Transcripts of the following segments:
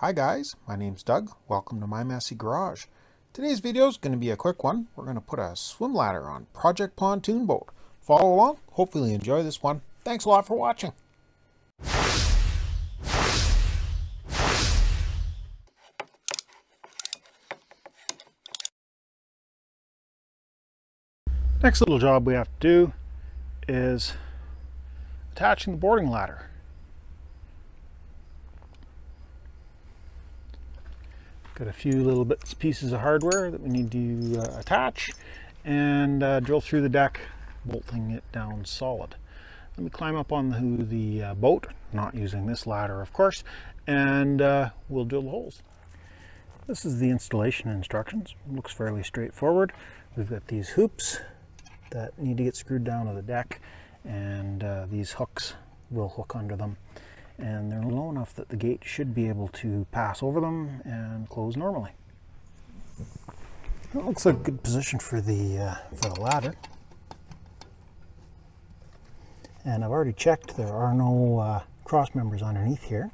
Hi guys, my name's Doug. Welcome to My Messy Garage. Today's video is going to be a quick one. We're going to put a swim ladder on Project Pontoon boat. Follow along. Hopefully you enjoy this one. Thanks a lot for watching. Next little job we have to do is attaching the boarding ladder. Got a few little bits pieces of hardware that we need to attach and drill through the deck, bolting it down solid. Let me climb up on the boat, not using this ladder of course, and we'll drill the holes. This is the installation instructions. It looks fairly straightforward. We've got these hoops that need to get screwed down to the deck, and these hooks will hook under them. And they're low enough that the gate should be able to pass over them and close normally. That looks like a good position for the ladder. And I've already checked, there are no cross members underneath here.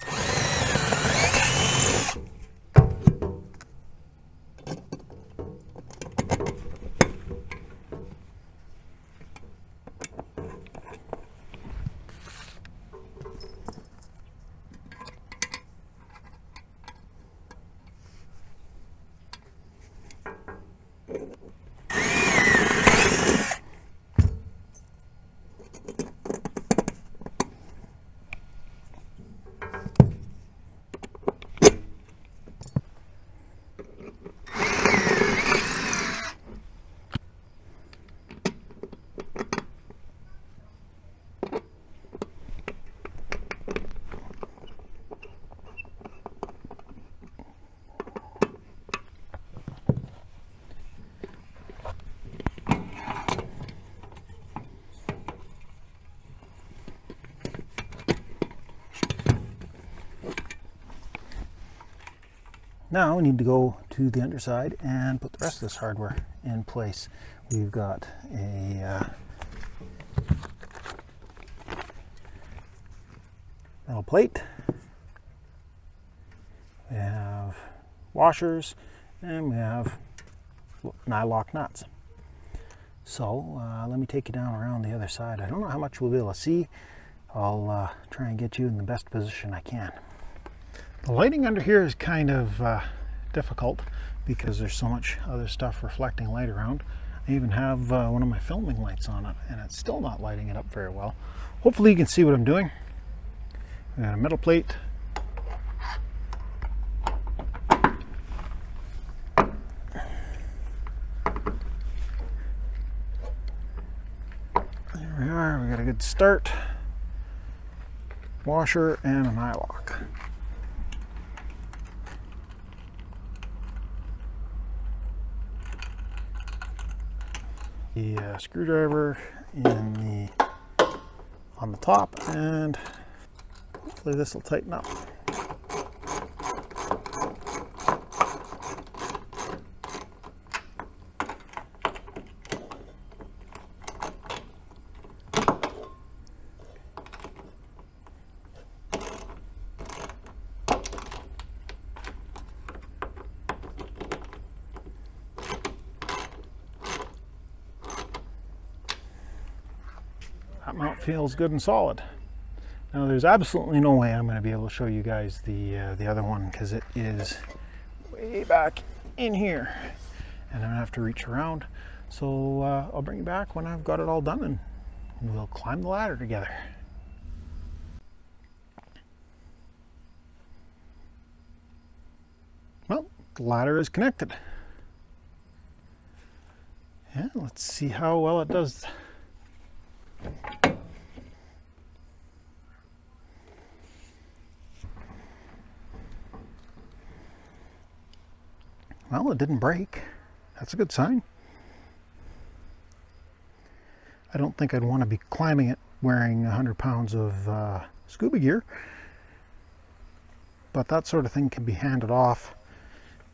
Now we need to go to the underside and put the rest of this hardware in place. We've got a metal plate, we have washers, and we have nylock nuts. So let me take you down around the other side. I don't know how much we'll be able to see. I'll try and get you in the best position I can. The lighting under here is kind of difficult because there's so much other stuff reflecting light around. I even have one of my filming lights on it and it's still not lighting it up very well. Hopefully you can see what I'm doing. We got a metal plate. There we are, we got a good start. Washer and a nylock. The screwdriver on the top, and hopefully this will tighten up. That mount feels good and solid. Now there's absolutely no way I'm going to be able to show you guys the other one because it is way back in here and I'm going to have to reach around. So I'll bring you back when I've got it all done and we'll climb the ladder together. Well, the ladder is connected. Yeah, let's see how well it does. Well, it didn't break. That's a good sign. I don't think I'd want to be climbing it wearing 100 pounds of scuba gear, but that sort of thing can be handed off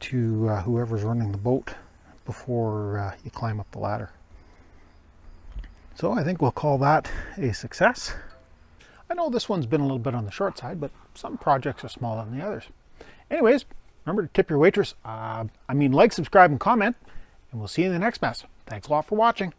to whoever's running the boat before you climb up the ladder. So I think we'll call that a success. I know this one's been a little bit on the short side, but some projects are smaller than the others. Anyways, remember to tip your waitress. Like, subscribe, and comment, and we'll see you in the next mess. Thanks a lot for watching.